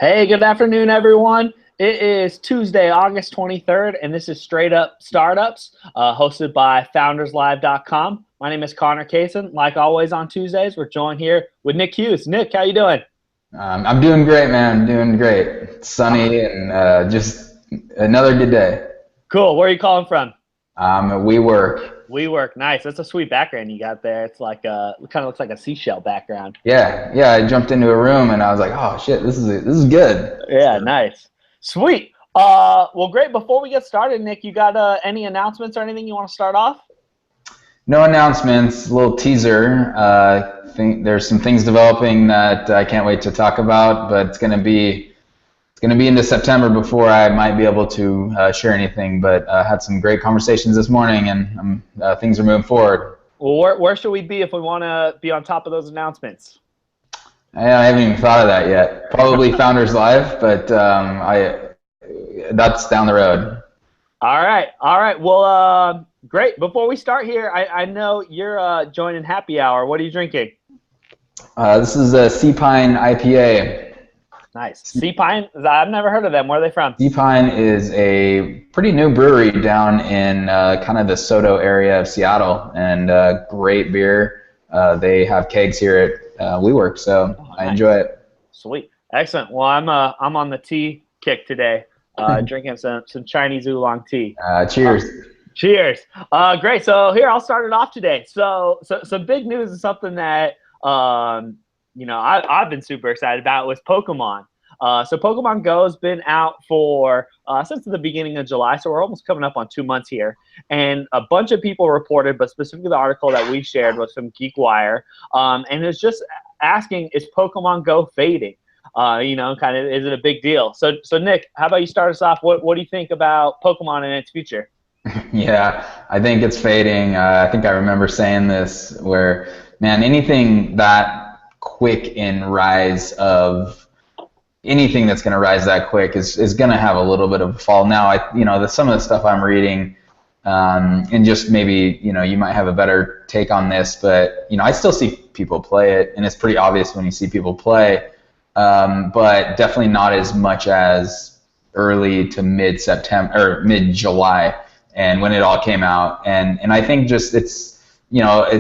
Hey, good afternoon, everyone. It is Tuesday, August 23rd, and this is Straight Up Startups, hosted by founderslive.com. My name is Connor Kaysen. Like always on Tuesdays, we're joined here with Nick Hughes. Nick, how you doing? I'm doing great, man. I'm doing great. It's sunny and just another good day. Cool. Where are you calling from? We work. WeWork. Nice. That's a sweet background you got there. It's like it kind of looks like a seashell background. Yeah. I jumped into a room and I was like, oh shit, this is good. Yeah, nice. Sweet. Well, great. Before we get started, Nick, you got any announcements or anything you want to start off? No announcements. A little teaser. Think there's some things developing that I can't wait to talk about, but it's gonna be into September before I might be able to share anything. But had some great conversations this morning, and things are moving forward. Well, where should we be if we want to be on top of those announcements? I haven't even thought of that yet. Probably Founders Live, but that's down the road. All right. Well, great. Before we start here, I know you're joining Happy Hour. What are you drinking? This is a Sea Pine IPA. Nice. Sea Pine? I've never heard of them. Where are they from? Sea Pine is a pretty new brewery down in kind of the Soto area of Seattle, and great beer. They have kegs here at WeWork, so I enjoy it. Sweet. Excellent. Well, I'm on the tea kick today, drinking some Chinese oolong tea. Cheers. Cheers. Great. So here, I'll start it off today. So some big news is something that I've been super excited about was Pokemon. So Pokemon Go has been out for since the beginning of July, so we're almost coming up on 2 months here. And a bunch of people reported, but specifically the article that we shared was from GeekWire, and it's just asking, is Pokemon Go fading? Kind of, is it a big deal? So Nick, how about you start us off? What do you think about Pokemon and its future? Yeah, I think it's fading. I think I remember saying this where, man, anything that quick in rise of anything that's going to rise that quick is going to have a little bit of a fall. Now, some of the stuff I'm reading, and just maybe, you might have a better take on this, but, I still see people play it, and it's pretty obvious when you see people play, but definitely not as much as early to mid-September or mid-July, and when it all came out. And I think just it's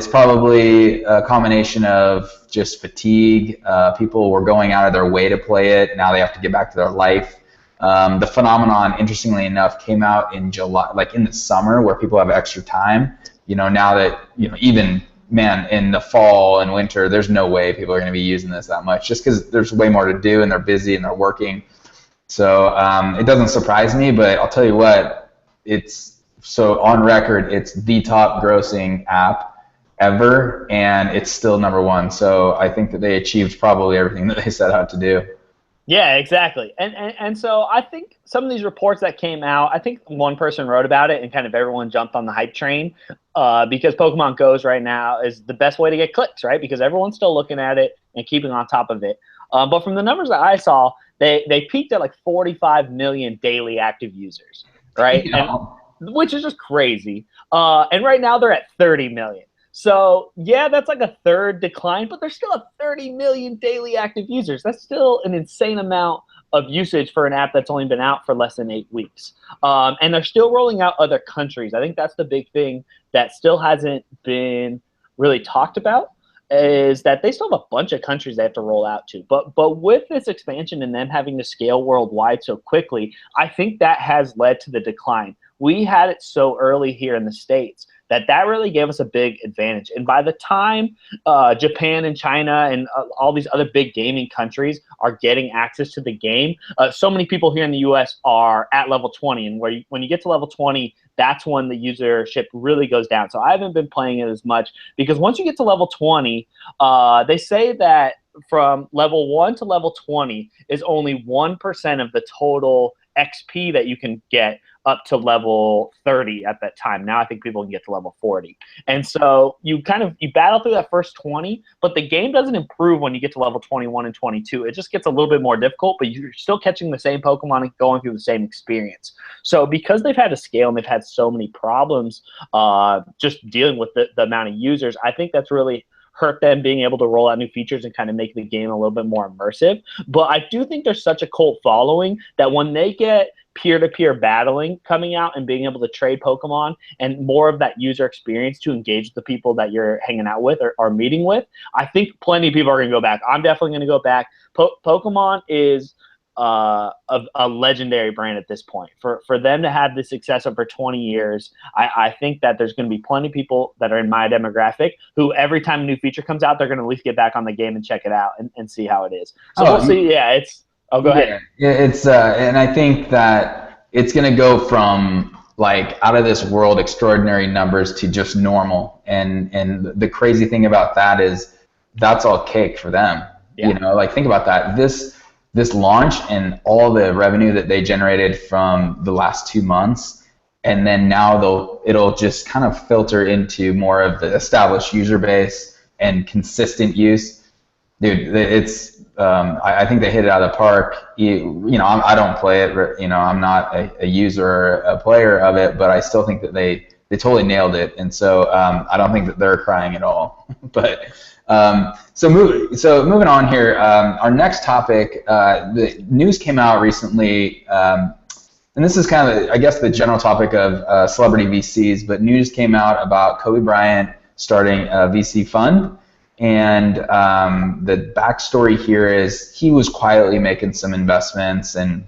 probably a combination of just fatigue. People were going out of their way to play it. Now they have to get back to their life. The phenomenon, interestingly enough, came out in July, like in the summer where people have extra time. Now that, even, man, in the fall and winter, there's no way people are going to be using this that much just because there's way more to do and they're busy and they're working. So it doesn't surprise me, but I'll tell you what, so on record, it's the top grossing app ever, and it's still number one. So I think that they achieved probably everything that they set out to do. Yeah, exactly. And so I think some of these reports that came out, I think one person wrote about it and kind of everyone jumped on the hype train because Pokemon Go's right now is the best way to get clicks, right? Because everyone's still looking at it and keeping on top of it. But from the numbers that I saw, they peaked at like 45 million daily active users, right? Which is just crazy. And right now they're at 30 million. So yeah, that's like a third decline, but there's still a 30 million daily active users. That's still an insane amount of usage for an app that's only been out for less than 8 weeks. And they're still rolling out other countries. I think that's the big thing that still hasn't been really talked about, is that they still have a bunch of countries they have to roll out to. But with this expansion and them having to scale worldwide so quickly, I think that has led to the decline. We had it so early here in the States that really gave us a big advantage. And by the time Japan and China and all these other big gaming countries are getting access to the game, so many people here in the US are at level 20. And when you get to level 20, that's when the usership really goes down. So I haven't been playing it as much because once you get to level 20, they say that from level 1 to level 20 is only 1% of the total XP that you can get up to level 30 at that time. Now I think people can get to level 40. And so you battle through that first 20, but the game doesn't improve when you get to level 21 and 22. It just gets a little bit more difficult, but you're still catching the same Pokemon and going through the same experience. So because they've had to scale and they've had so many problems just dealing with the amount of users, I think that's really hurt them being able to roll out new features and kind of make the game a little bit more immersive. But I do think there's such a cult following that when they get peer-to-peer battling coming out and being able to trade Pokemon and more of that user experience to engage with the people that you're hanging out with or meeting with, I think plenty of people are going to go back. I'm definitely going to go back. Pokemon is a legendary brand at this point. For them to have this success over 20 years, I think that there's going to be plenty of people that are in my demographic who every time a new feature comes out, they're going to at least get back on the game and check it out and see how it is. So we'll see. Yeah, it's – oh, go ahead. Yeah, it's and I think that it's going to go from like out of this world extraordinary numbers to just normal. And the crazy thing about that is that's all cake for them. Yeah. You know, like think about that. This launch and all the revenue that they generated from the last 2 months, and then now it'll just kind of filter into more of the established user base and consistent use. Dude, it's I think they hit it out of the park. You know, I don't play it. You know, I'm not a user or a player of it, but I still think that they totally nailed it. And so I don't think that they're crying at all. But so moving on here, our next topic, the news came out recently, and this is kind of, I guess, the general topic of celebrity VCs, but news came out about Kobe Bryant starting a VC fund. And the backstory here is he was quietly making some investments, and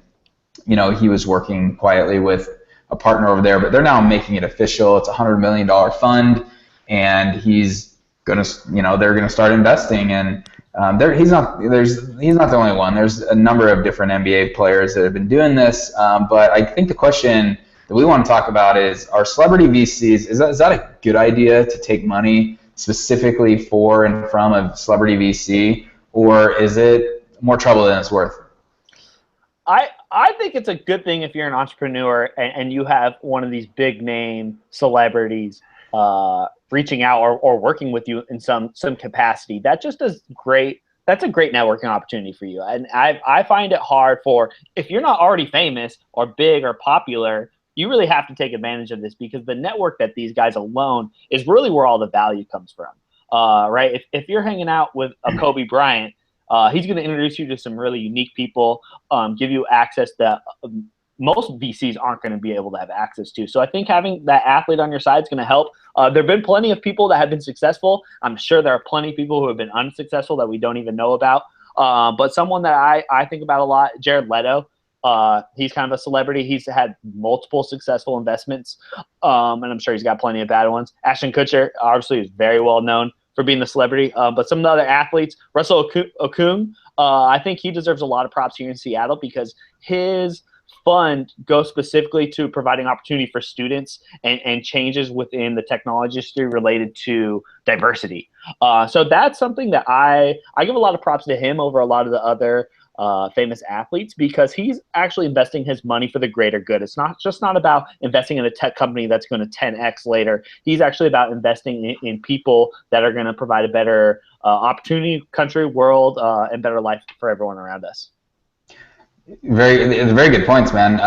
you know, he was working quietly with a partner over there, but they're now making it official. It's a $100 million fund, and he's gonna, you know, they're gonna start investing. And he's not the only one. There's a number of different NBA players that have been doing this. But I think the question that we want to talk about is: are celebrity VCs? Is that a good idea to take money specifically for and from a celebrity VC, or is it more trouble than it's worth? I think it's a good thing if you're an entrepreneur and you have one of these big name celebrities reaching out or working with you in some capacity. That just is great. That's a great networking opportunity for you. And I find it hard if you're not already famous or big or popular, you really have to take advantage of this, because the network that these guys alone is really where all the value comes from, right? If you're hanging out with a Kobe Bryant, he's going to introduce you to some really unique people, give you access that most VCs aren't going to be able to have access to. So I think having that athlete on your side is going to help. There have been plenty of people that have been successful. I'm sure there are plenty of people who have been unsuccessful that we don't even know about. But someone that I think about a lot, Jared Leto. He's kind of a celebrity. He's had multiple successful investments, and I'm sure he's got plenty of bad ones. Ashton Kutcher, obviously, is very well known for being the celebrity. But some of the other athletes, Russell Okung, I think he deserves a lot of props here in Seattle, because his fund goes specifically to providing opportunity for students and changes within the technology industry related to diversity. So that's something that I give a lot of props to him over a lot of the other famous athletes, because he's actually investing his money for the greater good. It's not about investing in a tech company that's going to 10x later. He's actually about investing in people that are going to provide a better opportunity, country, world, and better life for everyone around us. Very good points, man.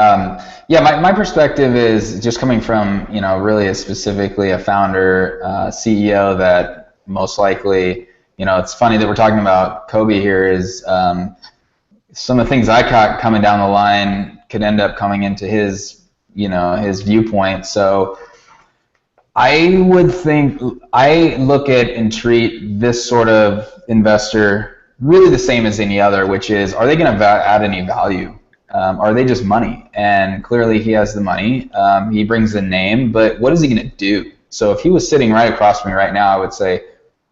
Yeah, my perspective is just coming from, you know, really specifically a founder, CEO that most likely, you know, it's funny that we're talking about Kobe here, is some of the things I caught coming down the line could end up coming into his, you know, his viewpoint. So I would think, I look at and treat this sort of investor really the same as any other, which is, are they going to add any value? Are they just money? And clearly he has the money. He brings the name, but what is he going to do? So if he was sitting right across from me right now, I would say,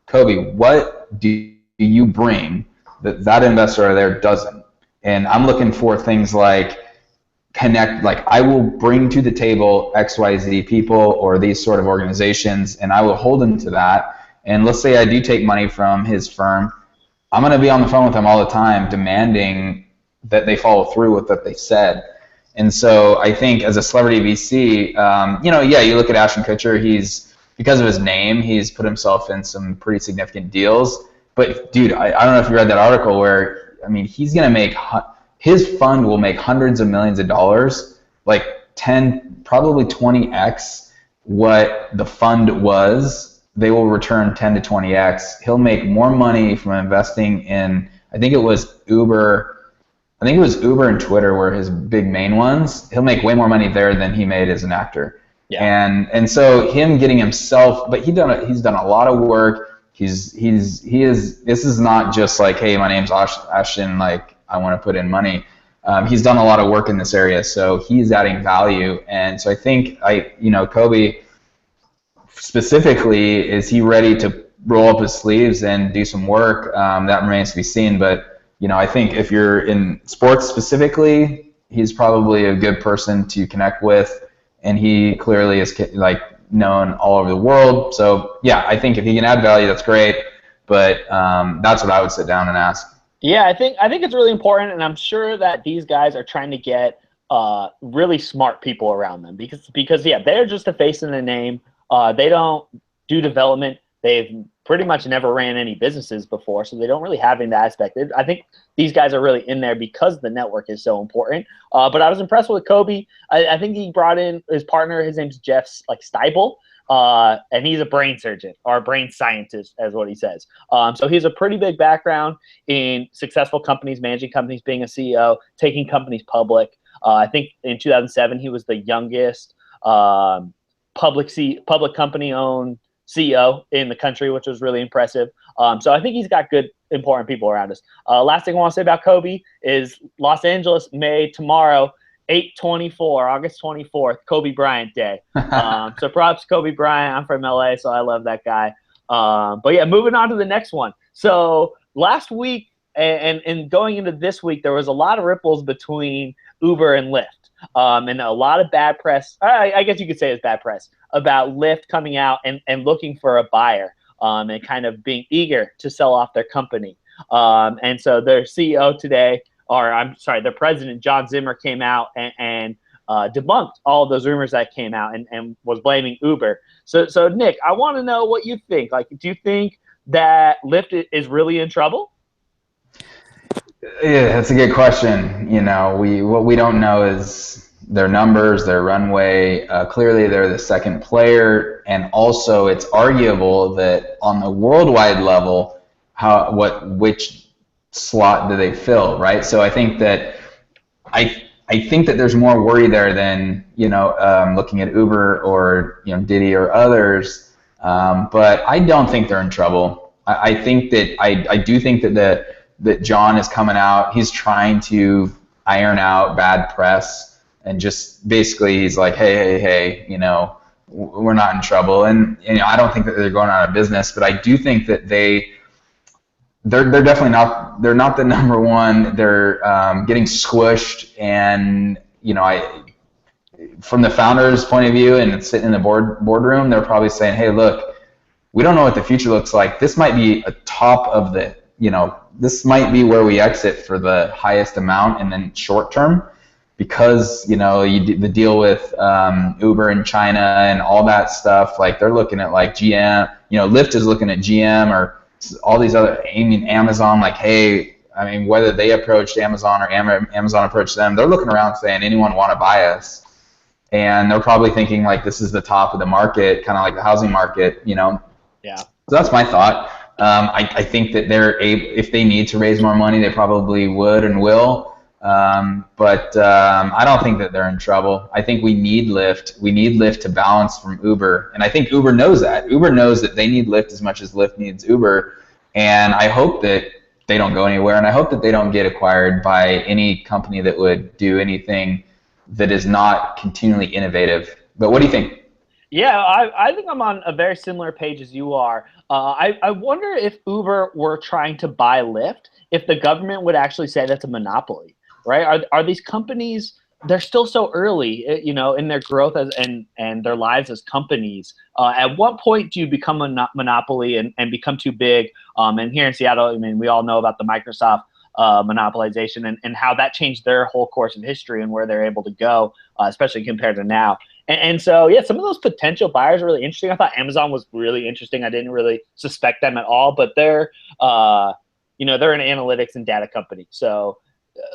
Kobe, what do you bring that investor over there doesn't? And I'm looking for things like I will bring to the table XYZ people or these sort of organizations, and I will hold him to that. And let's say I do take money from his firm, I'm going to be on the phone with them all the time demanding that they follow through with what they said. And so I think as a celebrity VC, you know, yeah, you look at Ashton Kutcher, because of his name, he's put himself in some pretty significant deals. But dude, I don't know if you read that article where, I mean, he's going to make, his fund will make hundreds of millions of dollars, like 10, probably 20x what the fund was they will return 10 to 20x. He'll make more money from investing in, I think it was Uber and Twitter were his big main ones. He'll make way more money there than he made as an actor. Yeah. And so him getting himself, but he's done a lot of work. This is not just like, hey, my name's Ashton, like I want to put in money. He's done a lot of work in this area, so he's adding value. And so I think Kobe specifically, is he ready to roll up his sleeves and do some work? That remains to be seen. But I think if you're in sports specifically, he's probably a good person to connect with, and he clearly is like known all over the world. So yeah, I think if he can add value, that's great. But that's what I would sit down and ask. Yeah, I think it's really important, and I'm sure that these guys are trying to get really smart people around them because yeah, they're just a face in the name. They don't do development. They've pretty much never ran any businesses before, so they don't really have that aspect. I think these guys are really in there because the network is so important. But I was impressed with Kobe. I think he brought in his partner. His name's Jeff Steibel, and he's a brain surgeon or a brain scientist, as what he says. So he has a pretty big background in successful companies, managing companies, being a CEO, taking companies public. I think in 2007 he was the youngest public company-owned CEO in the country, which was really impressive. So I think he's got good, important people around us. Last thing I want to say about Kobe is Los Angeles May tomorrow, 8/24, August 24th, Kobe Bryant Day. So props Kobe Bryant. I'm from LA, so I love that guy. But yeah, moving on to the next one. So last week and going into this week, there was a lot of ripples between Uber and Lyft. And a lot of bad press, I guess you could say it's bad press, about Lyft coming out and looking for a buyer and kind of being eager to sell off their company. And so their CEO today, their president, John Zimmer, came out and debunked all of those rumors that came out and was blaming Uber. So Nick, I want to know what you think. Like, do you think that Lyft is really in trouble? Yeah, that's a good question. What we don't know is their numbers, their runway. Clearly, they're the second player, and also it's arguable that on the worldwide level, which slot do they fill, right? So I think that there's more worry there than looking at Uber or Diddy or others. But I don't think they're in trouble. I do think that John is coming out. He's trying to iron out bad press, and just basically he's like, hey, we're not in trouble. And I don't think that they're going out of business, but I do think that they're definitely not. They're not the number one. They're getting squished, and from the founders' point of view, and sitting in the boardroom, they're probably saying, hey, look, we don't know what the future looks like. This might be a top of the this might be where we exit for the highest amount in the short term, because the deal with Uber in China and all that stuff. Like, they're looking at like GM, Lyft is looking at GM or all these other, Amazon. Like, hey, whether they approached Amazon or Amazon approached them, they're looking around saying, anyone want to buy us? And they're probably thinking like this is the top of the market, kind of like the housing market, Yeah. So that's my thought. I think that if they need to raise more money, they probably would and will. But I don't think that they're in trouble. I think we need Lyft. We need Lyft to balance from Uber. And I think Uber knows that. Uber knows that they need Lyft as much as Lyft needs Uber. And I hope that they don't go anywhere. And I hope that they don't get acquired by any company that would do anything that is not continually innovative. But what do you think? Yeah, I think I'm on a very similar page as you are. I wonder if Uber were trying to buy Lyft, if the government would actually say that's a monopoly, right? Are these companies, they're still so early, in their growth and their lives as companies. At what point do you become a monopoly and become too big? And here in Seattle, we all know about the Microsoft monopolization and how that changed their whole course of history and where they're able to go, especially compared to now. And so, yeah, some of those potential buyers are really interesting. I thought Amazon was really interesting. I didn't really suspect them at all, but they're an analytics and data company. So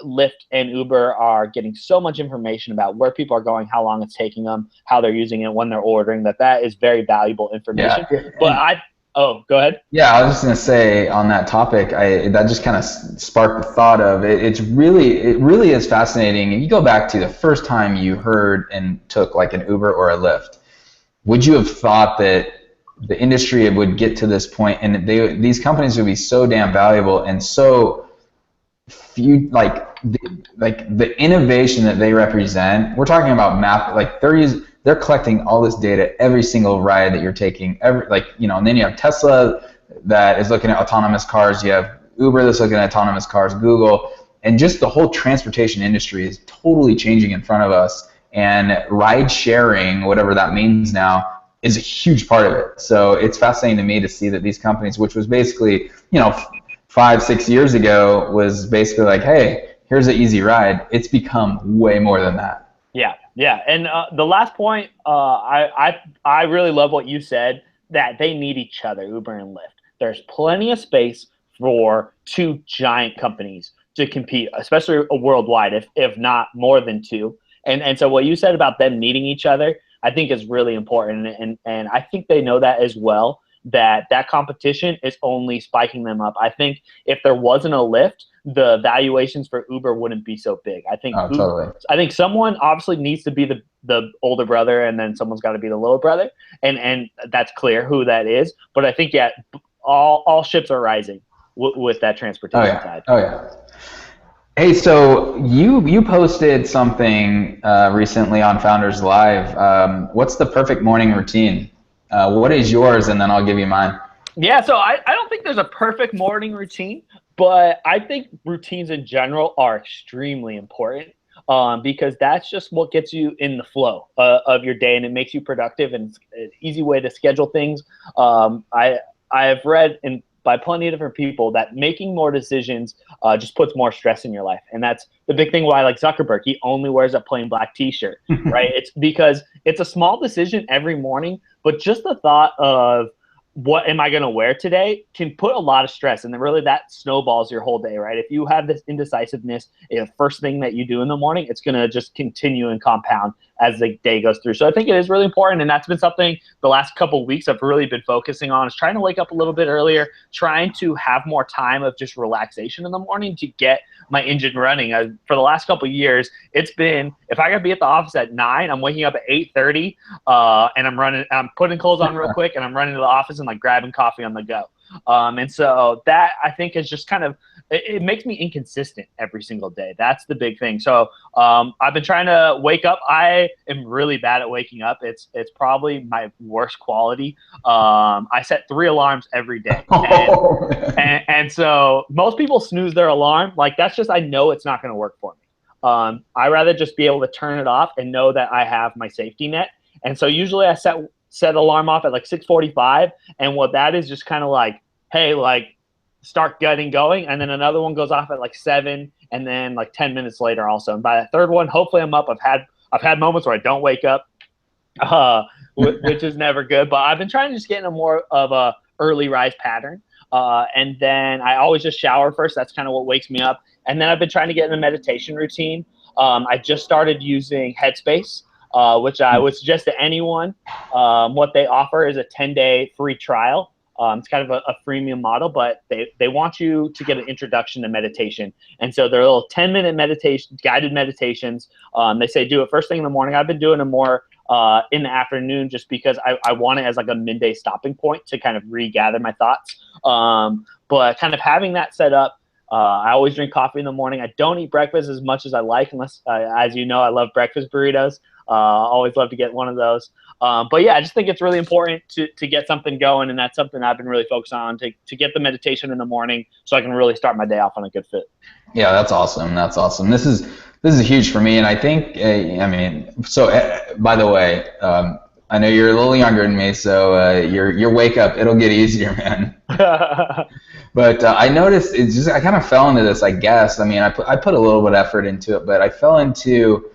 Lyft and Uber are getting so much information about where people are going, how long it's taking them, how they're using it, when they're ordering, that is very valuable information. Yeah. Go ahead. Yeah, I was just gonna say on that topic, that just kind of sparked the thought of it. It really is fascinating. If you go back to the first time you heard and took like an Uber or a Lyft, would you have thought that the industry would get to this point and these companies would be so damn valuable and so few, like the innovation that they represent? We're talking about they're collecting all this data every single ride that you're taking, and then you have Tesla that is looking at autonomous cars, you have Uber that's looking at autonomous cars, Google, and just the whole transportation industry is totally changing in front of us, and ride sharing, whatever that means now, is a huge part of it. So it's fascinating to me to see that these companies, which was basically, 5-6 years ago, was basically like, hey, here's an easy ride. It's become way more than that. Yeah. And the last point, I really love what you said, that they need each other, Uber and Lyft. There's plenty of space for two giant companies to compete, especially worldwide, if not more than two. And so what you said about them needing each other, I think is really important. And I think they know that as well, that competition is only spiking them up. I think if there wasn't a Lyft, the valuations for Uber wouldn't be so big. I think totally. I think someone obviously needs to be the older brother, and then someone's got to be the little brother, and that's clear who that is. But I think all ships are rising with that transportation side. Oh yeah. Hey, so you posted something recently on Founders Live. What's the perfect morning routine? What is yours, and then I'll give you mine. Yeah, so I don't think there's a perfect morning routine, but I think routines in general are extremely important because that's just what gets you in the flow of your day, and it makes you productive, and it's an easy way to schedule things. I have read by plenty of different people that making more decisions just puts more stress in your life. And that's the big thing why, like Zuckerberg, he only wears a plain black t-shirt, right? It's because it's a small decision every morning, but just the thought of what am I going to wear today can put a lot of stress, and then really that snowballs your whole day, right? If you have this indecisiveness, the first thing that you do in the morning, it's going to just continue and compound as the day goes through. So I think it is really important, and that's been something the last couple of weeks I've really been focusing on, is trying to wake up a little bit earlier, trying to have more time of just relaxation in the morning to get my engine running. For the last couple of years, it's been, if I gotta be at the office at 9, I'm waking up at 8:30, and I'm putting clothes on real quick, and I'm running to the office and like grabbing coffee on the go. And so that, I think, is just kind of, it makes me inconsistent every single day. That's the big thing. So I've been trying to wake up. I am really bad at waking up. It's probably my worst quality. I set 3 alarms every day. And so most people snooze their alarm. Like, that's just, I know it's not going to work for me. I rather just be able to turn it off and know that I have my safety net. And so usually I set alarm off at like 6:45, and what that is just kind of like, hey, like, start getting going, and then another one goes off at like 7, and then like 10 minutes later also. And by the third one, hopefully I'm up. I've had moments where I don't wake up, which is never good, but I've been trying to just get in a more of a early rise pattern. And then I always just shower first. That's kind of what wakes me up. And then I've been trying to get in a meditation routine. I just started using Headspace, which I would suggest to anyone. What they offer is a 10-day free trial. It's kind of a freemium model, but they want you to get an introduction to meditation. And so they're little 10-minute guided meditations. They say do it first thing in the morning. I've been doing them more in the afternoon, just because I want it as like a midday stopping point to kind of regather my thoughts. But kind of having that set up, I always drink coffee in the morning. I don't eat breakfast as much as I like, unless, as you know, I love breakfast burritos. Always love to get one of those. But yeah, I just think it's really important to get something going, and that's something I've been really focused on, to get the meditation in the morning so I can really start my day off on a good foot. Yeah, that's awesome. That's awesome. This is huge for me, and I think, by the way, I know you're a little younger than me, so your wake up, it'll get easier, man. But I noticed I kind of fell into this, I guess. I mean, I put a little bit of effort into it, but I fell into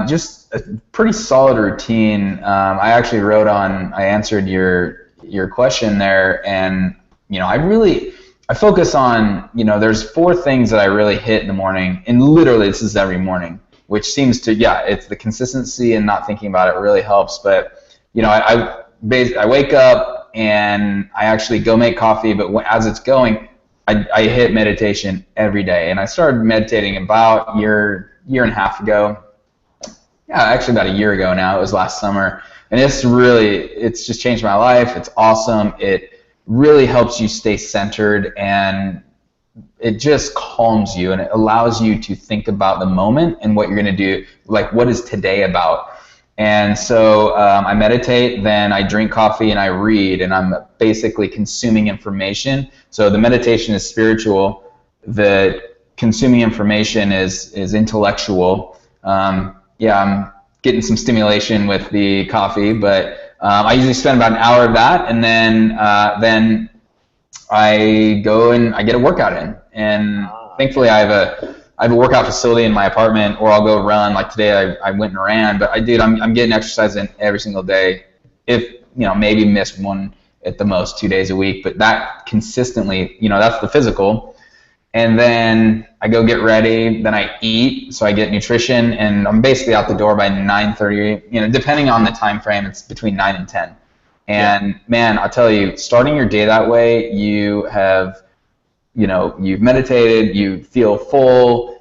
just a pretty solid routine. I actually I answered your question there, and I really, I focus on, there's four things that I really hit in the morning, and literally this is every morning, which seems to, it's the consistency and not thinking about it really helps. But, I wake up and I actually go make coffee, but as it's going, I hit meditation every day. And I started meditating about year and a half ago. Yeah, actually about a year ago now. It was last summer. And it's just changed my life. It's awesome. It really helps you stay centered, and it just calms you, and it allows you to think about the moment and what you're going to do, like what is today about. And so I meditate, then I drink coffee and I read, and I'm basically consuming information. So the meditation is spiritual, the consuming information is intellectual. I'm getting some stimulation with the coffee, but I usually spend about an hour of that, and then I go and I get a workout in. And thankfully I have a workout facility in my apartment, or I'll go run. Like today I went and ran, but I'm getting exercise in every single day. If, maybe miss one at the most 2 days a week, but that consistently, that's the physical. And then I go get ready, then I eat, so I get nutrition, and I'm basically out the door by 9:30, depending on the time frame, it's between 9 and 10. And man, I'll tell you, starting your day that way, you've meditated, you feel full,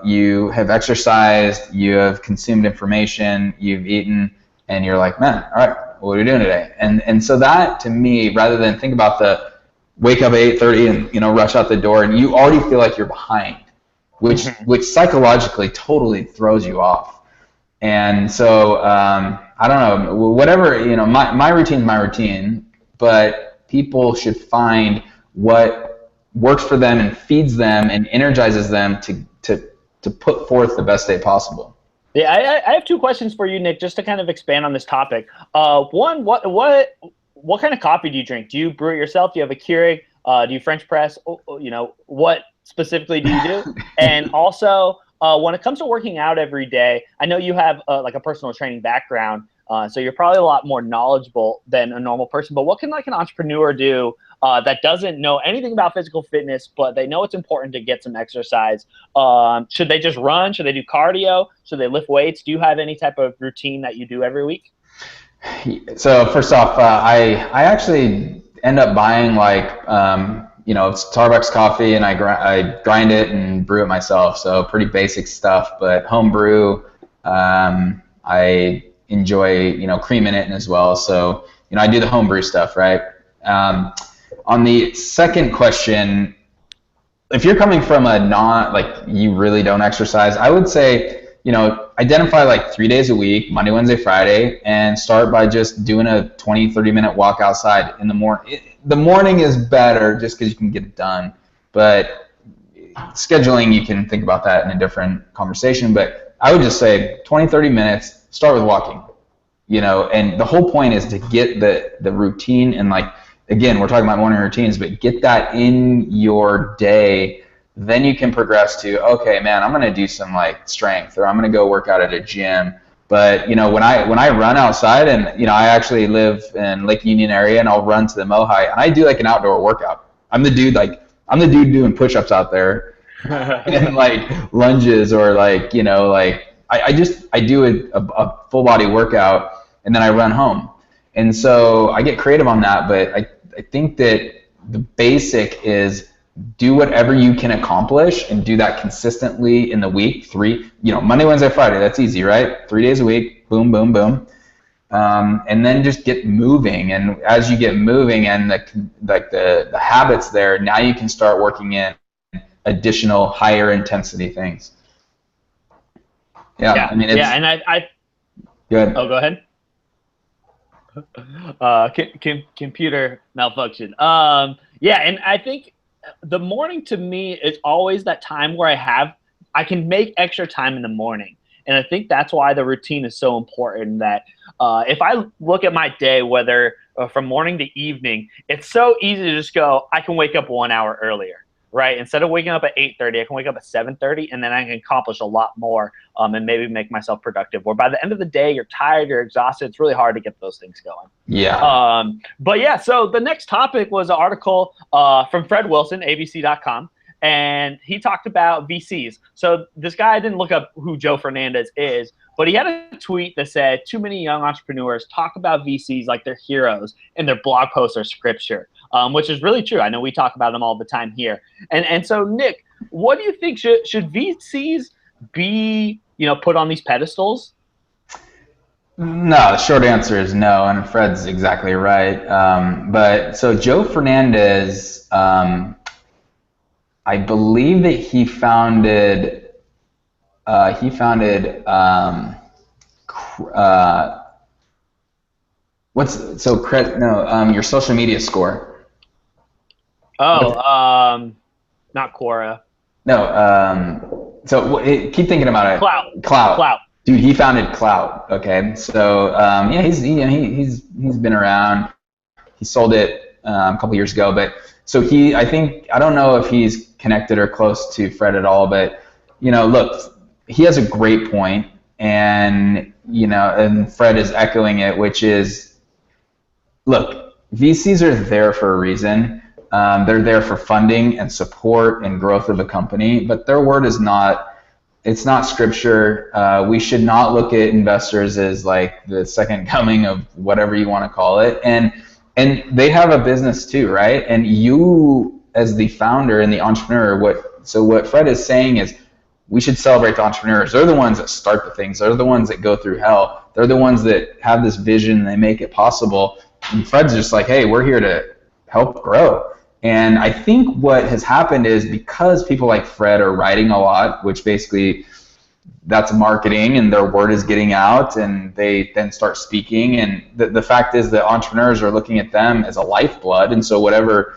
you have exercised, you have consumed information, you've eaten, and you're like, man, all right, what are we doing today? And so that, to me, rather than think about the wake up at 8:30 and rush out the door, and you already feel like you're behind, which psychologically totally throws you off. And so I don't know, whatever, my routine's my routine, but people should find what works for them and feeds them and energizes them to put forth the best day possible. Yeah, I have two questions for you, Nick, just to kind of expand on this topic. One, what kind of coffee do you drink? Do you brew it yourself? Do you have a Keurig? Do you French press? What specifically do you do? And also, when it comes to working out every day, I know you have like a personal training background, so you're probably a lot more knowledgeable than a normal person. But what can like an entrepreneur do that doesn't know anything about physical fitness, but they know it's important to get some exercise? Should they just run? Should they do cardio? Should they lift weights? Do you have any type of routine that you do every week? So first off, I actually end up buying Starbucks coffee, and I grind it and brew it myself. So pretty basic stuff, but home brew. I enjoy cream in it as well. So I do the home brew stuff, right? On the second question, if you're coming from you really don't exercise, I would say identify like 3 days a week, Monday, Wednesday, Friday, and start by just doing a 20, 30-minute walk outside in the morning. The morning is better just because you can get it done, but scheduling, you can think about that in a different conversation. But I would just say 20, 30 minutes, start with walking, and the whole point is to get the routine, and again, we're talking about morning routines, but get that in your day. Then you can progress to, okay, man, I'm going to do some strength, or I'm going to go work out at a gym. But, when I run outside, and, I actually live in Lake Union area, and I'll run to the Mohai, and I do an outdoor workout. I'm the dude doing push-ups out there and lunges, or I do a full body workout, and then I run home. And so I get creative on that, but I think that the basic is do whatever you can accomplish, and do that consistently in the week. Monday, Wednesday, Friday, that's easy, right? 3 days a week, boom, boom, boom. And then just get moving. And as you get moving and the habits there, now you can start working in additional higher intensity things. Yeah. I mean, and I go ahead. Oh, go ahead. Computer malfunction. And I think the morning to me is always that time where I can make extra time in the morning. And I think that's why the routine is so important, that if I look at my day, whether from morning to evening, it's so easy to just go, I can wake up 1 hour earlier. right? Instead of waking up at 8:30, I can wake up at 7:30, and then I can accomplish a lot more, and maybe make myself productive. Or by the end of the day, you're tired, you're exhausted. It's really hard to get those things going. Yeah. But yeah, so the next topic was an article from Fred Wilson, ABC.com, and he talked about VCs. So this guy didn't look up who Joe Fernandez is, but he had a tweet that said, too many young entrepreneurs talk about VCs like they're heroes in their blog posts or scripture, which is really true. I know we talk about them all the time here. And so, Nick, what do you think? Should VCs be, put on these pedestals? No, the short answer is no, and Fred's exactly right. But so Joe Fernandez, I believe that he founded your social media score. Oh, not Quora. No, keep thinking about it. Clout. Dude, he founded Clout. Okay, so yeah, he's been around. He sold it a couple years ago, but so I don't know if he's connected or close to Fred at all, but look, he has a great point, and and Fred is echoing it, which is, look, VCs are there for a reason. They're there for funding and support and growth of a company, but their word is not. It's not scripture. We should not look at investors as like the second coming of whatever you want to call it. And they have a business too, right? And you, as the founder and the entrepreneur, what Fred is saying is we should celebrate the entrepreneurs. They're the ones that start the things. They're the ones that go through hell. They're the ones that have this vision and they make it possible. And Fred's just like, hey, we're here to help grow. And I think what has happened is because people like Fred are writing a lot, which basically that's marketing and their word is getting out and they then start speaking. And the fact is that entrepreneurs are looking at them as a lifeblood. And so whatever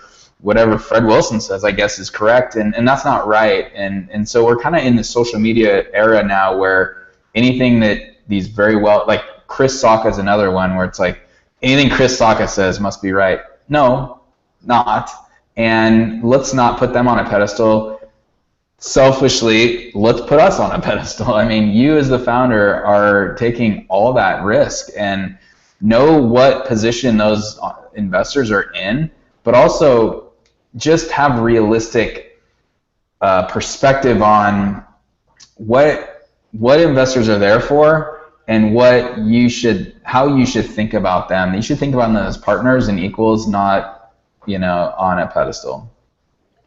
Fred Wilson says, I guess, is correct. And that's not right. And so we're kind of in the social media era now where anything that these very well, like Chris Sacca is another one where it's like anything Chris Sacca says must be right. No, not. And let's not put them on a pedestal. Selfishly, let's put us on a pedestal. I mean, you as the founder are taking all that risk and know what position those investors are in, but also just have realistic perspective on what investors are there for and how you should think about them. You should think about them as partners and equals, not on a pedestal.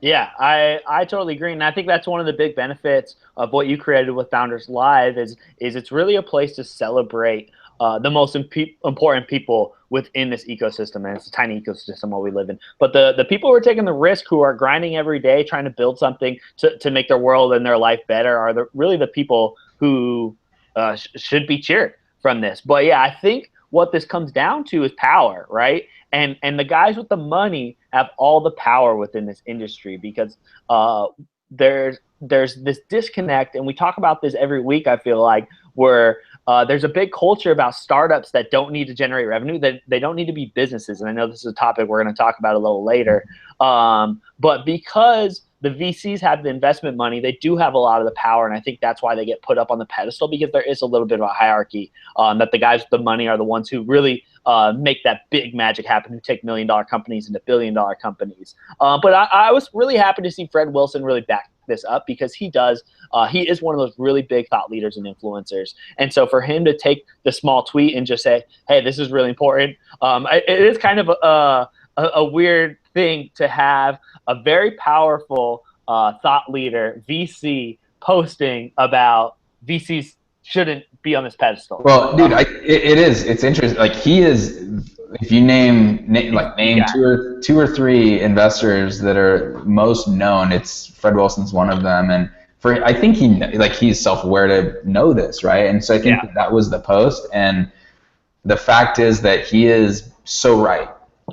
Yeah, I totally agree, and I think that's one of the big benefits of what you created with Founders Live is it's really a place to celebrate the most important people within this ecosystem, and it's a tiny ecosystem what we live in. But the people who are taking the risk, who are grinding every day, trying to build something to make their world and their life better, are really the people who should be cheered from this. But yeah, I think what this comes down to is power, right? And the guys with the money have all the power within this industry because there's this disconnect, and we talk about this every week, I feel like, where there's a big culture about startups that don't need to generate revenue, that they don't need to be businesses. And I know this is a topic we're going to talk about a little later. But because the VCs have the investment money, they do have a lot of the power, and I think that's why they get put up on the pedestal, because there is a little bit of a hierarchy, that the guys with the money are the ones who really make that big magic happen, who take $1 million companies into $1 billion companies. But I was really happy to see Fred Wilson really back this up, because he is one of those really big thought leaders and influencers. And so for him to take the small tweet and just say, hey, this is really important, it is kind of a weird thing to have a very powerful thought leader, VC, posting about VCs shouldn't be on this pedestal. Well, dude, it is. It's interesting. Like, he is. If you name Yeah. two or three investors that are most known, it's Fred Wilson's one of them, and I think he's self-aware to know this, right? And so I think that was the post, and the fact is that he is so right,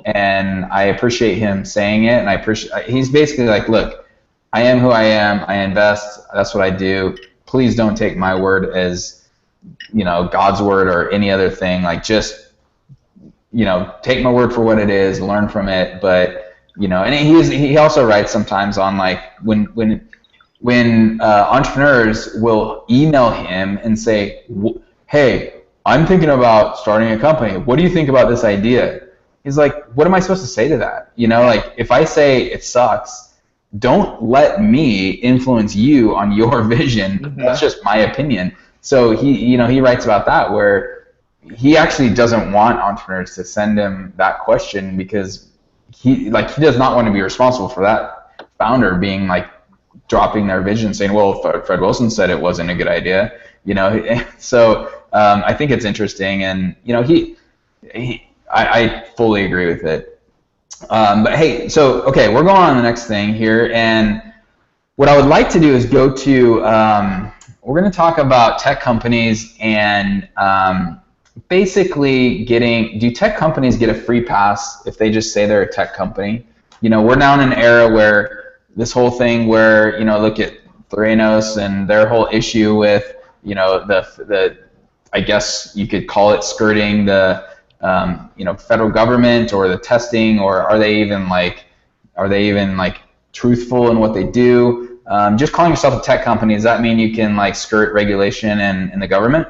and I appreciate him saying it, and he's basically like, look, I am who I am. I invest. That's what I do. Please don't take my word as, God's word or any other thing. Like, just, take my word for what it is, learn from it, but And he also writes sometimes on like when entrepreneurs will email him and say, hey, I'm thinking about starting a company. What do you think about this idea? He's like, what am I supposed to say to that? Like if I say it sucks, don't let me influence you on your vision. Mm-hmm. That's just my opinion. So he writes about that, where he actually doesn't want entrepreneurs to send him that question, because he does not want to be responsible for that founder being like dropping their vision, saying, well, Fred Wilson said it wasn't a good idea. So I think it's interesting, and I fully agree with it. But hey, so okay, we're going on to the next thing here, and what I would like to do is go to we're going to talk about tech companies and basically do tech companies get a free pass if they just say they're a tech company? We're now in an era where this whole thing where, look at Theranos and their whole issue with, the I guess you could call it skirting the, federal government or the testing, or are they even truthful in what they do? Just calling yourself a tech company, does that mean you can like skirt regulation and the government?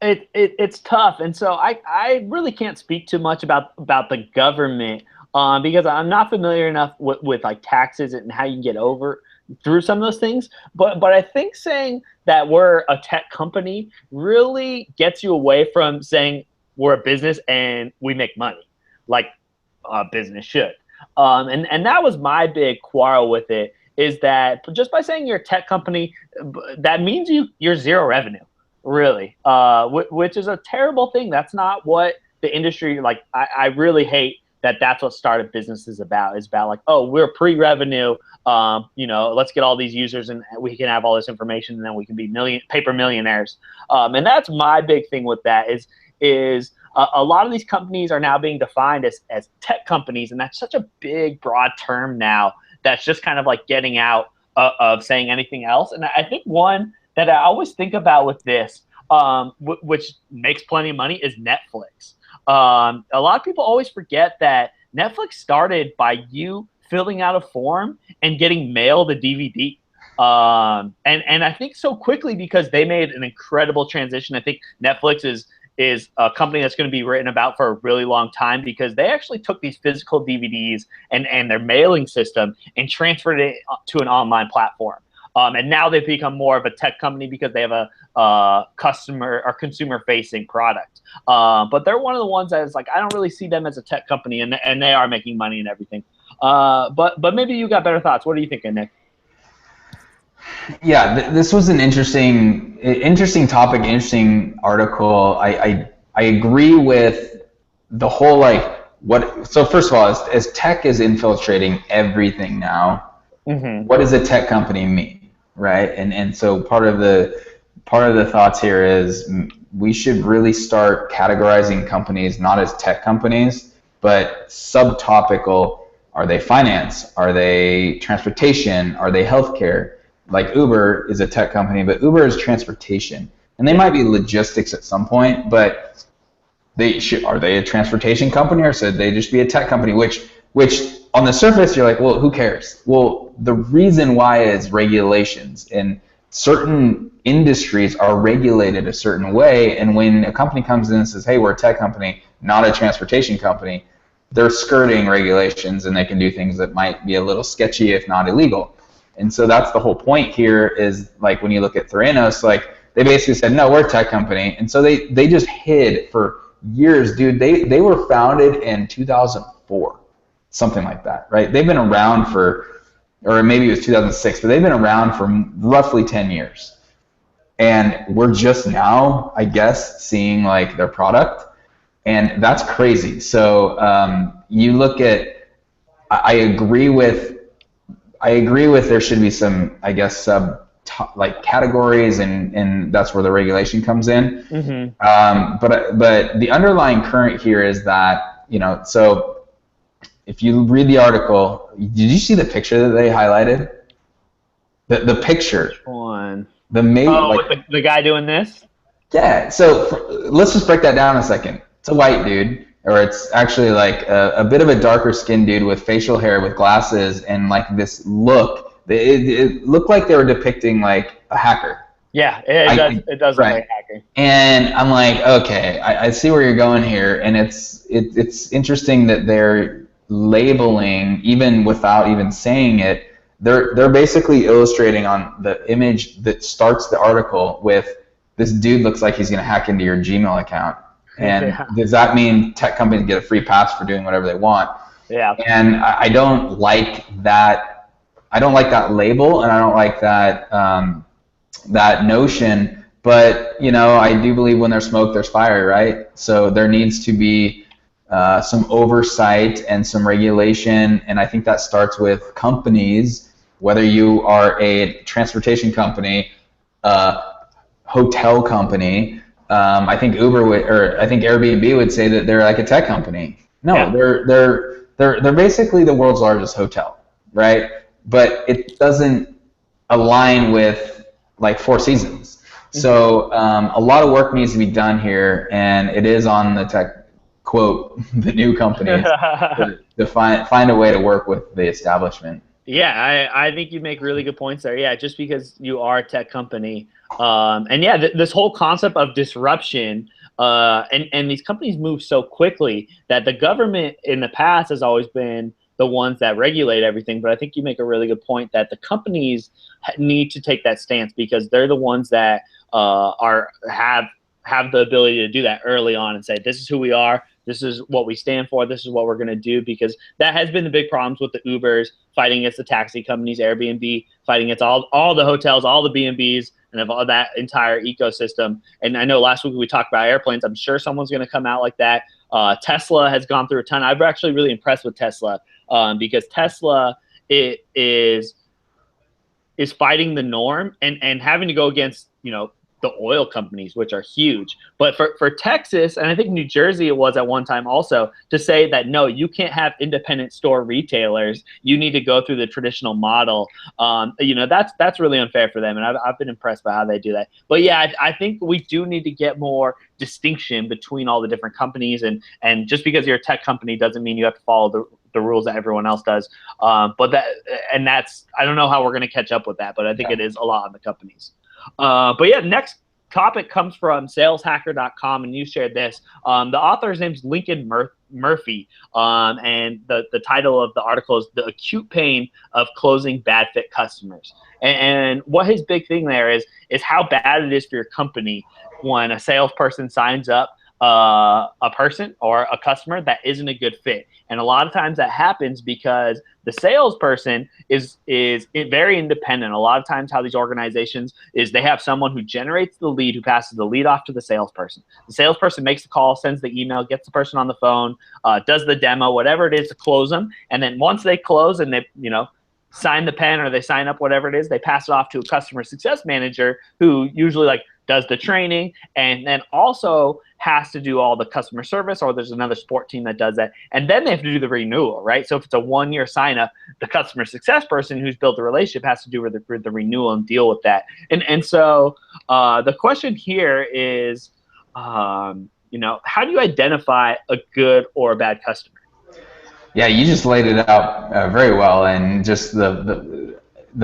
It's tough, and so I really can't speak too much about the government because I'm not familiar enough with like taxes and how you can get through some of those things. But I think saying that we're a tech company really gets you away from saying we're a business and we make money, like a business should. And that was my big quarrel with it, is that just by saying you're a tech company, that means you're zero revenue. Really, which is a terrible thing. That's not what the industry, like, I really hate that that's what startup business is about. It's about like, oh, we're pre-revenue, let's get all these users and we can have all this information and then we can be paper millionaires. And that's my big thing with that is a lot of these companies are now being defined as tech companies, and that's such a big, broad term now that's just kind of like getting out of saying anything else. And I think one that I always think about with this, which makes plenty of money, is Netflix. A lot of people always forget that Netflix started by you filling out a form and getting mailed a DVD. And I think so quickly because they made an incredible transition. I think Netflix is a company that's going to be written about for a really long time, because they actually took these physical DVDs and their mailing system and transferred it to an online platform. And now they've become more of a tech company because they have a customer or consumer-facing product. But they're one of the ones that is like, I don't really see them as a tech company, and they are making money and everything. But maybe you got better thoughts. What are you thinking, Nick? Yeah, this was an interesting topic, interesting article. I agree with the whole so first of all, as tech is infiltrating everything now, mm-hmm. What does a tech company mean? Right, and so part of the thoughts here is we should really start categorizing companies not as tech companies, but subtopical. Are they finance? Are they transportation? Are they healthcare? Like Uber is a tech company, but Uber is transportation, and they might be logistics at some point, but are they a transportation company, or should they just be a tech company? Which on the surface, you're like, well, who cares? Well, the reason why is regulations, and certain industries are regulated a certain way. And when a company comes in and says, hey, we're a tech company, not a transportation company, they're skirting regulations, and they can do things that might be a little sketchy, if not illegal. And so that's the whole point here, is like when you look at Theranos, like they basically said, no, we're a tech company. And so they just hid for years, dude. They were founded in 2004. Something like that, right? They've been around or maybe it was 2006, but they've been around for roughly 10 years. And we're just now, I guess, seeing like their product, and that's crazy. So you look at, I agree with there should be some, I guess, categories, and that's where the regulation comes in. Mm-hmm. But the underlying current here is that, so if you read the article, did you see the picture that they highlighted? The picture. Which one? With the guy doing this? Yeah. So let's just break that down a second. It's a white dude. or it's actually like a bit of a darker skinned dude with facial hair with glasses and like this look. It looked like they were depicting like a hacker. Yeah, it does look like a hacker. And I'm like, okay, I see where you're going here, and it's interesting that they're labeling, even without even saying it, they're basically illustrating on the image that starts the article with this dude looks like he's going to hack into your Gmail account. And does that mean tech companies get a free pass for doing whatever they want? Yeah. And I don't like that. I don't like that label, and I don't like that that notion. But I do believe when there's smoke, there's fire, right? So there needs to be some oversight and some regulation, and I think that starts with companies. Whether you are a transportation company, hotel company, I think Uber would, or I think Airbnb would say that they're like a tech company. No, yeah. They're basically the world's largest hotel, right? But it doesn't align with like Four Seasons. So a lot of work needs to be done here, and it is on the tech, quote, the new companies to find a way to work with the establishment. Yeah, I think you make really good points there. Yeah, just because you are a tech company, and yeah, this whole concept of disruption, and these companies move so quickly that the government in the past has always been the ones that regulate everything. But I think you make a really good point that the companies need to take that stance because they're the ones that have the ability to do that early on and say, this is who we are. This is what we stand for. This is what we're going to do, because that has been the big problems with the Ubers fighting against the taxi companies, Airbnb fighting against all the hotels, all the B&Bs, and of all that entire ecosystem. And I know last week we talked about airplanes. I'm sure someone's going to come out like that. Tesla has gone through a ton. I'm actually really impressed with Tesla because Tesla is fighting the norm and having to go against, the oil companies, which are huge. But for Texas, and I think New Jersey it was at one time also, to say that, no, you can't have independent store retailers. You need to go through the traditional model. That's really unfair for them. And I've been impressed by how they do that. But yeah, I think we do need to get more distinction between all the different companies. And just because you're a tech company doesn't mean you have to follow the rules that everyone else does. I don't know how we're going to catch up with that, but I think it is a lot on the companies. But yeah, next topic comes from saleshacker.com, and you shared this. The author's name's Lincoln Murphy, and the title of the article is The Acute Pain of Closing Bad Fit Customers. And what his big thing there is how bad it is for your company when a salesperson signs up a person or a customer that isn't a good fit. And a lot of times that happens because the salesperson is very independent. A lot of times how these organizations is they have someone who generates the lead, who passes the lead off to the salesperson. The salesperson makes the call, sends the email, gets the person on the phone, does the demo, whatever it is to close them. And then once they close and they, sign the pen or they sign up, whatever it is, they pass it off to a customer success manager who usually does the training and then also has to do all the customer service, or there's another support team that does that. And then they have to do the renewal, right? So if it's a 1-year sign up, the customer success person who's built the relationship has to do with the renewal and deal with that. And so the question here is, how do you identify a good or a bad customer? Yeah, you just laid it out very well, and just the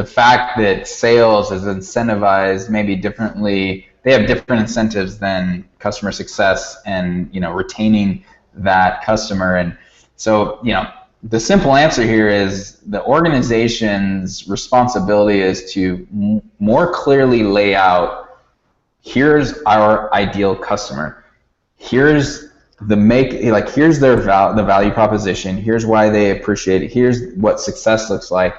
fact that sales is incentivized maybe differently. They have different incentives than customer success and retaining that customer. And so the simple answer here is the organization's responsibility is to more clearly lay out, here's our ideal customer, here's here's their the value proposition, here's why they appreciate it, here's what success looks like.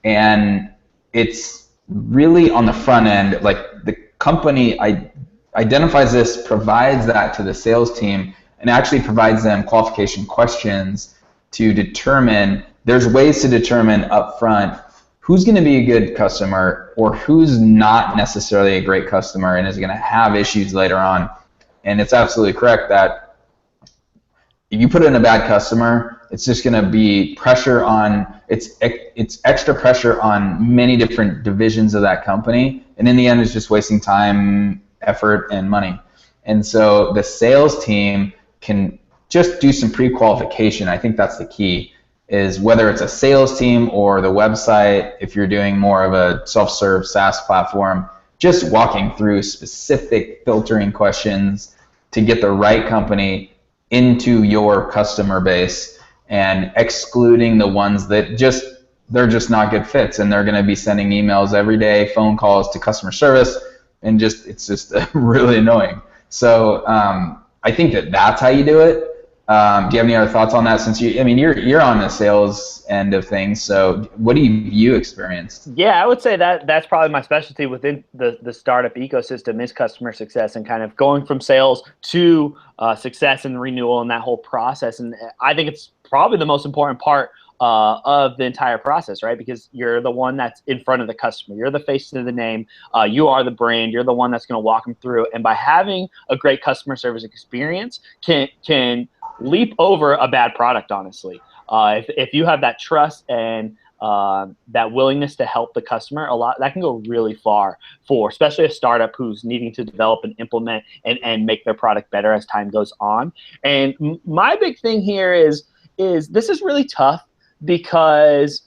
And it's really on the front end, the company identifies this, provides that to the sales team, and actually provides them qualification questions to determine, there's ways to determine up front who's going to be a good customer or who's not necessarily a great customer and is going to have issues later on. And it's absolutely correct that if you put in a bad customer, it's just going to be pressure on, it's extra pressure on many different divisions of that company, and in the end it's just wasting time, effort, and money. And so the sales team can just do some pre-qualification. I think that's the key, is whether it's a sales team or the website, if you're doing more of a self-serve SaaS platform, just walking through specific filtering questions to get the right company into your customer base and excluding the ones that they're just not good fits, and they're going to be sending emails every day, phone calls to customer service, and it's just really annoying. So I think that's how you do it. Do you have any other thoughts on that? Since you're on the sales end of things, so what do you experienced? Yeah, I would say that's probably my specialty within the startup ecosystem is customer success and kind of going from sales to success and renewal and that whole process. And I think it's probably the most important part of the entire process, right? Because you're the one that's in front of the customer. You're the face of the name. You are the brand. You're the one that's going to walk them through. And by having a great customer service experience can leap over a bad product, honestly. If you have that trust and that willingness to help the customer, that can go really far for especially a startup who's needing to develop and implement and make their product better as time goes on. And my big thing here is this is really tough because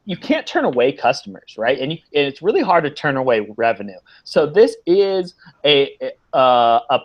you can't turn away customers, right? And it's really hard to turn away revenue. So this is an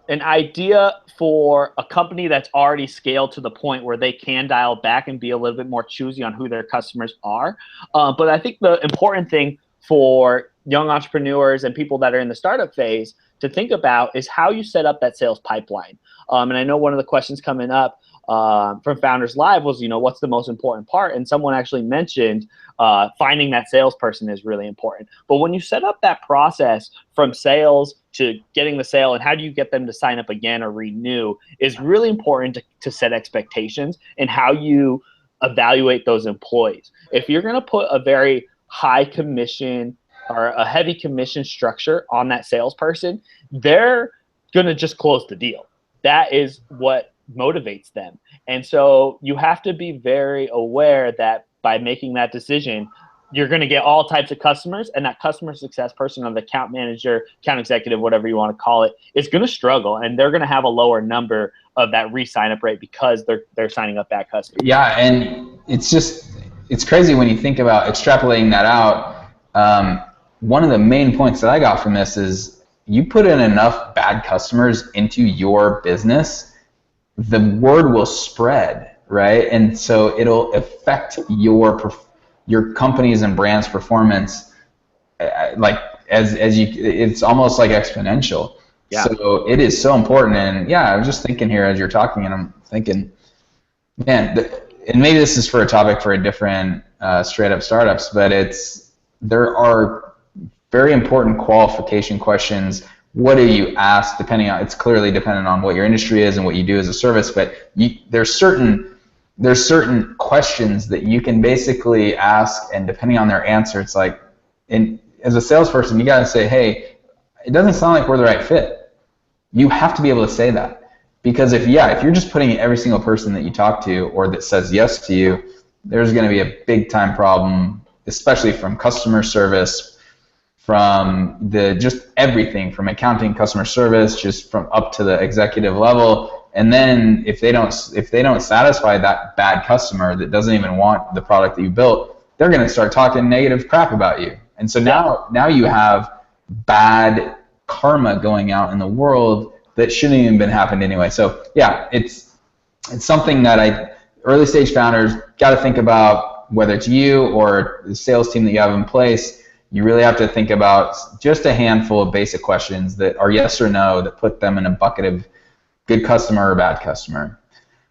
idea for a company that's already scaled to the point where they can dial back and be a little bit more choosy on who their customers are. But I think the important thing for young entrepreneurs and people that are in the startup phase to think about is how you set up that sales pipeline. And I know one of the questions coming up from Founders Live was, what's the most important part? And someone actually mentioned finding that salesperson is really important. But when you set up that process from sales to getting the sale and how do you get them to sign up again or renew is really important to set expectations and how you evaluate those employees. If you're going to put a very high commission or a heavy commission structure on that salesperson, they're going to just close the deal. That is what motivates them. And so you have to be very aware that by making that decision, you're going to get all types of customers, and that customer success person or the account manager, account executive, whatever you want to call it, is going to struggle, and they're going to have a lower number of that re-sign up rate because they're signing up bad customers. Yeah, and it's crazy when you think about extrapolating that out. One of the main points that I got from this is you put in enough bad customers into your business, the word will spread, right? And so it'll affect your company's and brand's performance, it's almost like exponential. Yeah. So it is so important. And yeah, I was just thinking here as you're talking, and I'm thinking, man, and maybe this is for a topic for a different straight up startups, but there are very important qualification questions. What do you ask? It's clearly dependent on what your industry is and what you do as a service, but there's certain questions that you can basically ask, and depending on their answer, it's like, as a salesperson, you got to say, hey, it doesn't sound like we're the right fit. You have to be able to say that, because if you're just putting in every single person that you talk to or that says yes to you, there's going to be a big time problem, especially from customer service, from just everything from accounting, customer service, just from up to the executive level. And then if they don't satisfy that bad customer that doesn't even want the product that you built, they're going to start talking negative crap about you. And so now you have bad karma going out in the world that shouldn't even been happened anyway. So yeah, it's something that early stage founders got to think about, whether it's you or the sales team that you have in place. You really have to think about just a handful of basic questions that are yes or no, that put them in a bucket of good customer or bad customer.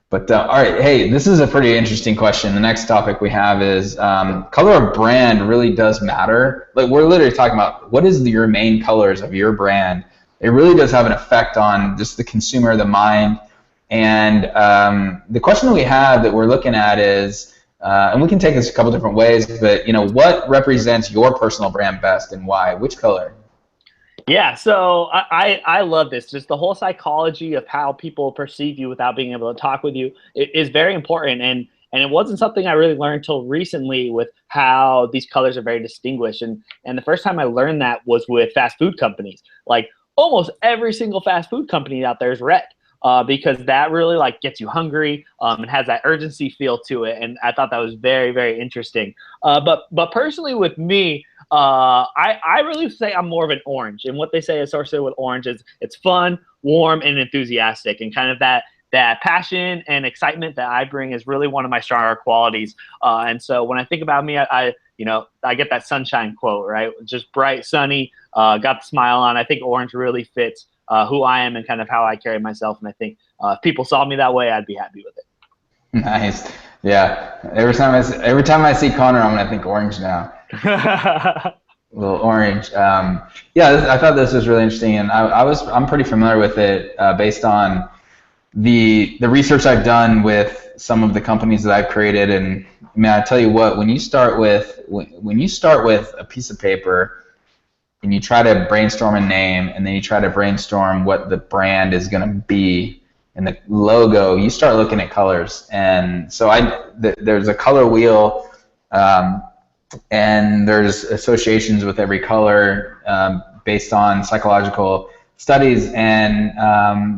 But all right, hey, this is a pretty interesting question. The next topic we have is color of brand really does matter. Like, we're literally talking about what is your main colors of your brand. It really does have an effect on just the consumer, the mind. And the question that we have that we're looking at is, and we can take this a couple different ways, but what represents your personal brand best and why? Which color? Yeah, so I love this. Just the whole psychology of how people perceive you without being able to talk with you is very important. And it wasn't something I really learned until recently with how these colors are very distinguished. And the first time I learned that was with fast food companies. Like, almost every single fast food company out there is red. because that really like gets you hungry and has that urgency feel to it. And I thought that was very, very interesting. But personally with me, I really say I'm more of an orange. And what they say associated with orange is it's fun, warm, and enthusiastic, and kind of that passion and excitement that I bring is really one of my stronger qualities. And so when I think about me, I get that sunshine quote, right? Just bright, sunny, got the smile on. I think orange really fits who I am and kind of how I carry myself. And I think if people saw me that way, I'd be happy with it. Nice. Yeah. Every time I see Connor, I'm gonna think orange now. A little orange. I thought this was really interesting, and I'm pretty familiar with it based on the research I've done with some of the companies that I've created. And I mean, I tell you what, when you start with a piece of paper and you try to brainstorm a name, and then you try to brainstorm what the brand is going to be and the logo, you start looking at colors. And so there's a color wheel, and there's associations with every color based on psychological studies. And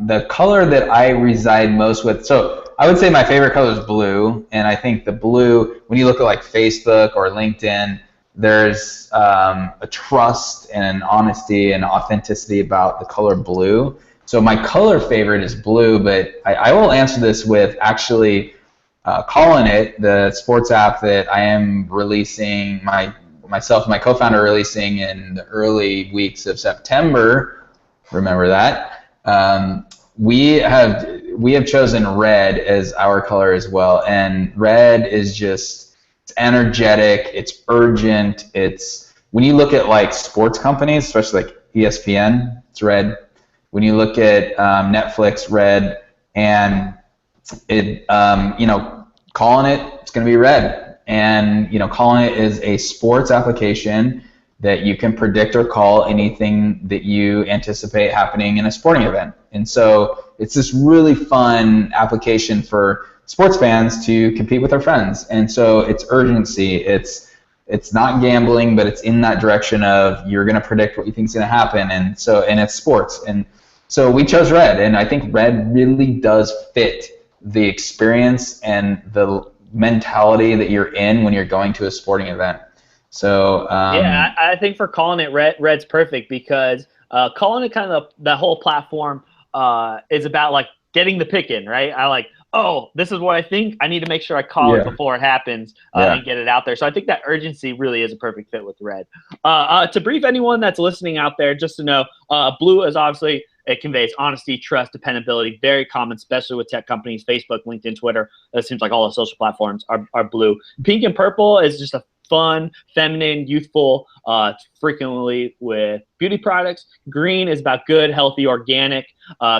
the color that I reside most with, so I would say my favorite color is blue. And I think the blue, when you look at like Facebook or LinkedIn, there's a trust and an honesty and authenticity about the color blue. So my color favorite is blue, but I will answer this with actually Calling It, the sports app that I am releasing, myself and my co-founder releasing in the early weeks of September. Remember that. We have chosen red as our color as well, and red is just, it's energetic, it's urgent. It's, when you look at like sports companies, especially like ESPN, it's red. When you look at Netflix, red. And it, Calling It, it's going to be red. And Calling It is a sports application that you can predict or call anything that you anticipate happening in a sporting event. And so it's this really fun application for sports fans to compete with their friends. And so it's urgency. It's not gambling, but it's in that direction of you're going to predict what you think is going to happen. And it's sports. And so we chose red, and I think red really does fit the experience and the mentality that you're in when you're going to a sporting event. So yeah, I think for Calling It, red's perfect, because Calling It, kind of that whole platform is about like getting the pick in, right? I like, oh, this is what I think. I need to make sure I call it before it happens and get it out there. So I think that urgency really is a perfect fit with red. To brief anyone that's listening out there, just to know, blue is obviously, it conveys honesty, trust, dependability, very common, especially with tech companies, Facebook, LinkedIn, Twitter. It seems like all the social platforms are blue. Pink and purple is just a fun, feminine, youthful, frequently with beauty products. Green is about good, healthy, organic,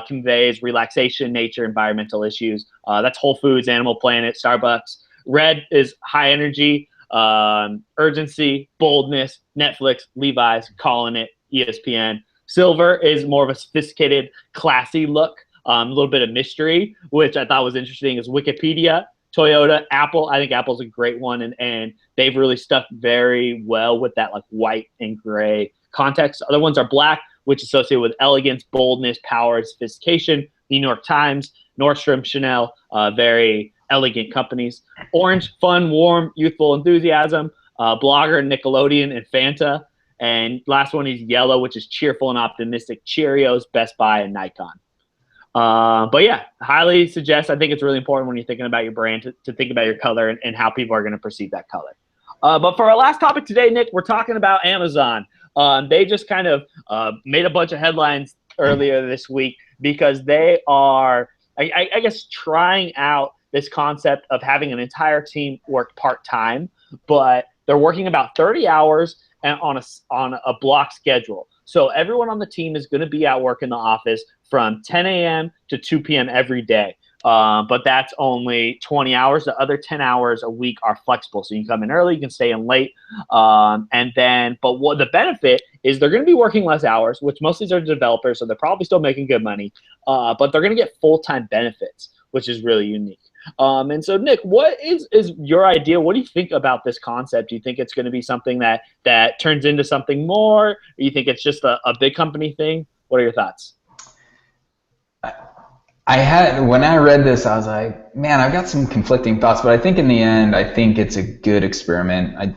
conveys relaxation, nature, environmental issues. That's Whole Foods, Animal Planet, Starbucks. Red is high energy, urgency, boldness, Netflix, Levi's, Calling It, ESPN. Silver is more of a sophisticated, classy look, a little bit of mystery, which I thought was interesting, is Wikipedia, Toyota, Apple. I think Apple's a great one, and they've really stuck very well with that like white and gray context. Other ones are black, which is associated with elegance, boldness, power, sophistication. The New York Times, Nordstrom, Chanel, very elegant companies. Orange, fun, warm, youthful enthusiasm. Blogger, Nickelodeon, and Fanta. And last one is yellow, which is cheerful and optimistic. Cheerios, Best Buy, and Nikon. But yeah, highly suggest. I think it's really important when you're thinking about your brand to think about your color and how people are going to perceive that color. But for our last topic today, Nick, we're talking about Amazon. They just kind of made a bunch of headlines earlier this week because they are, I guess, trying out this concept of having an entire team work part-time, but they're working about 30 hours and on a block schedule. So everyone on the team is going to be at work in the office from 10 a.m. to 2 p.m. every day. But that's only 20 hours. The other 10 hours a week are flexible. So you can come in early, you can stay in late. But what the benefit is, they're going to be working less hours, which most of these are developers, so they're probably still making good money. But they're going to get full-time benefits, which is really unique. And so, Nick, what is your idea? What do you think about this concept? Do you think it's going to be something that turns into something more? Or do you think it's just a big company thing? What are your thoughts? when I read this, I was like, man, I've got some conflicting thoughts, but I think in the end, I think it's a good experiment.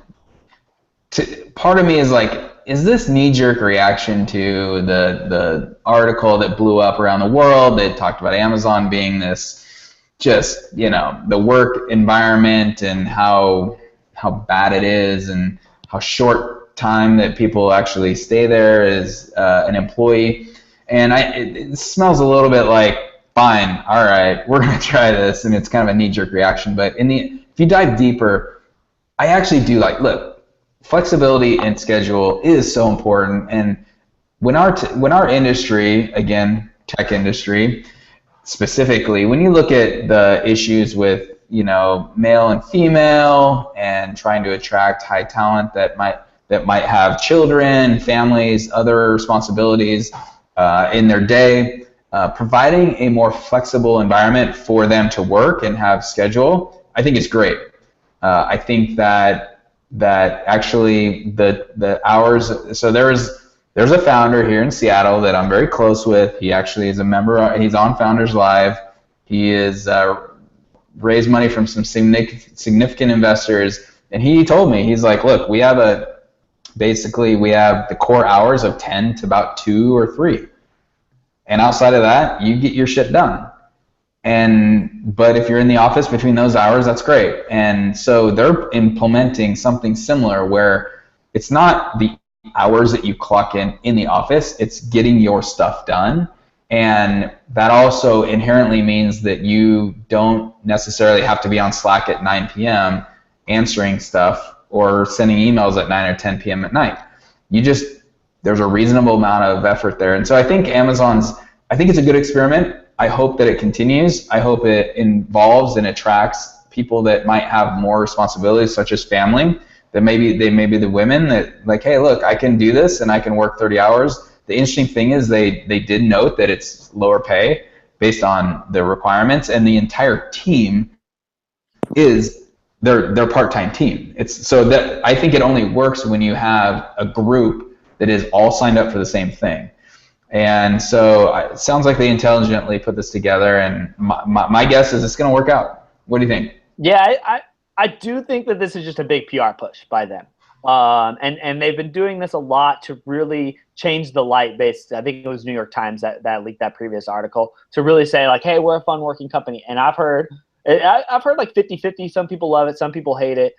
Part of me is like, is this knee-jerk reaction to the article that blew up around the world that talked about Amazon being this just, the work environment and how bad it is and how short time that people actually stay there as an employee. And it smells a little bit like, fine, all right, we're going to try this, and it's kind of a knee-jerk reaction. But if you dive deeper, I actually do look, flexibility in schedule is so important. And when our industry, again, tech industry specifically, when you look at the issues with male and female and trying to attract high talent that might have children, families, other responsibilities in their day, providing a more flexible environment for them to work and have schedule, I think is great. I think that actually the hours. So there's a founder here in Seattle that I'm very close with. He actually is a member. He's on Founders Live. He is raised money from some significant investors, and he told me, he's like, look, we have the core hours of 10 to about 2 or 3, and outside of that, you get your shit done. But if you're in the office between those hours, that's great. And so they're implementing something similar where it's not the hours that you clock in the office, it's getting your stuff done. And that also inherently means that you don't necessarily have to be on Slack at 9 p.m. answering stuff or sending emails at 9 or 10 p.m. at night. There's a reasonable amount of effort there. And so I think I think it's a good experiment. I hope that it continues. I hope it involves and attracts people that might have more responsibilities, such as family, that maybe they may be the women that like, hey, look, I can do this and I can work 30 hours. The interesting thing is they did note that it's lower pay based on the requirements, and the entire team is their part-time team. It's so that I think it only works when you have a group that is all signed up for the same thing. And so it sounds like they intelligently put this together, and my guess is it's going to work out. What do you think? Yeah, I do think that this is just a big PR push by them. And they've been doing this a lot to really change the light based. I think it was New York Times that leaked that previous article to really say like, hey, we're a fun working company. And I've heard like 50-50. Some people love it. Some people hate it.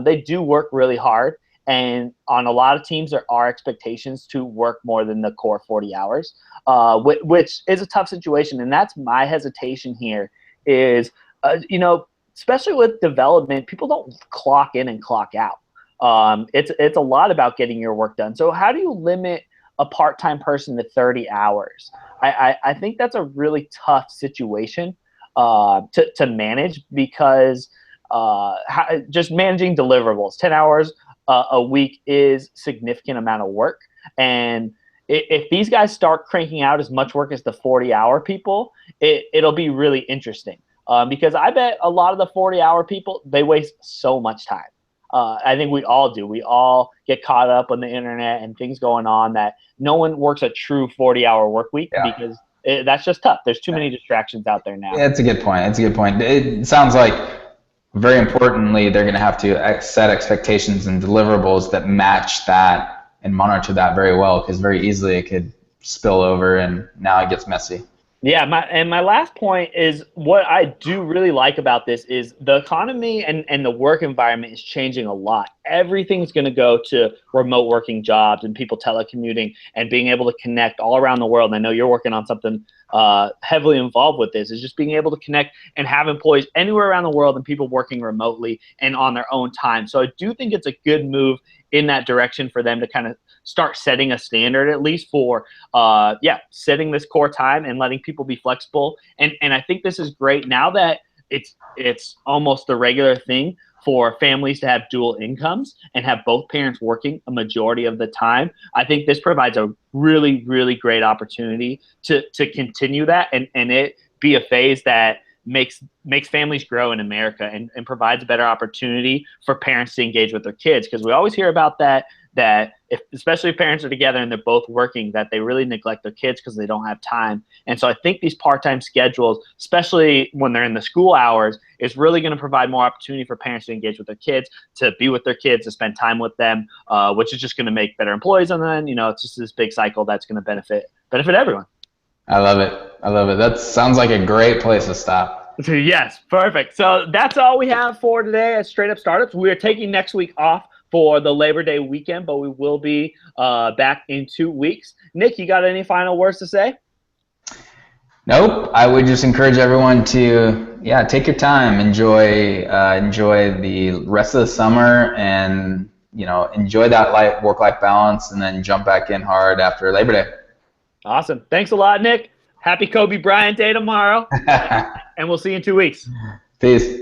They do work really hard. And on a lot of teams, there are expectations to work more than the core 40 hours, which is a tough situation. And that's my hesitation here is, especially with development, people don't clock in and clock out. It's a lot about getting your work done. So how do you limit a part-time person to 30 hours? I think that's a really tough situation to manage because just managing deliverables, 10 hours a week is significant amount of work. And if these guys start cranking out as much work as the 40-hour people, it'll be really interesting. Because I bet a lot of the 40-hour people, they waste so much time. I think we all do. We all get caught up on the internet and things going on that no one works a true 40-hour work week because that's just tough. There's too many distractions out there now. Yeah, that's a good point. It sounds like, very importantly, they're going to have to set expectations and deliverables that match that and monitor that very well, because very easily it could spill over and now it gets messy. Yeah, my last point is what I do really like about this is the economy and the work environment is changing a lot. Everything's going to go to remote working jobs and people telecommuting and being able to connect all around the world. And I know you're working on something heavily involved with this, is just being able to connect and have employees anywhere around the world and people working remotely and on their own time. So I do think it's a good move in that direction for them to kind of start setting a standard, at least for setting this core time and letting people be flexible. And I think this is great now that it's almost the regular thing for families to have dual incomes and have both parents working a majority of the time. I think this provides a really, really great opportunity to continue that and it be a phase that makes families grow in America and provides a better opportunity for parents to engage with their kids. Because we always hear about that that especially if parents are together and they're both working, that they really neglect their kids because they don't have time. And so I think these part-time schedules, especially when they're in the school hours, is really going to provide more opportunity for parents to engage with their kids, to be with their kids, to spend time with them, which is just going to make better employees. And then, it's just this big cycle that's going to benefit everyone. I love it. That sounds like a great place to stop. Yes, perfect. So that's all we have for today at Straight Up Startups. We are taking next week off for the Labor Day weekend, but we will be back in 2 weeks. Nick, you got any final words to say? Nope. I would just encourage everyone to, take your time, enjoy the rest of the summer, and enjoy that work-life balance, and then jump back in hard after Labor Day. Awesome. Thanks a lot, Nick. Happy Kobe Bryant Day tomorrow, and we'll see you in 2 weeks. Peace.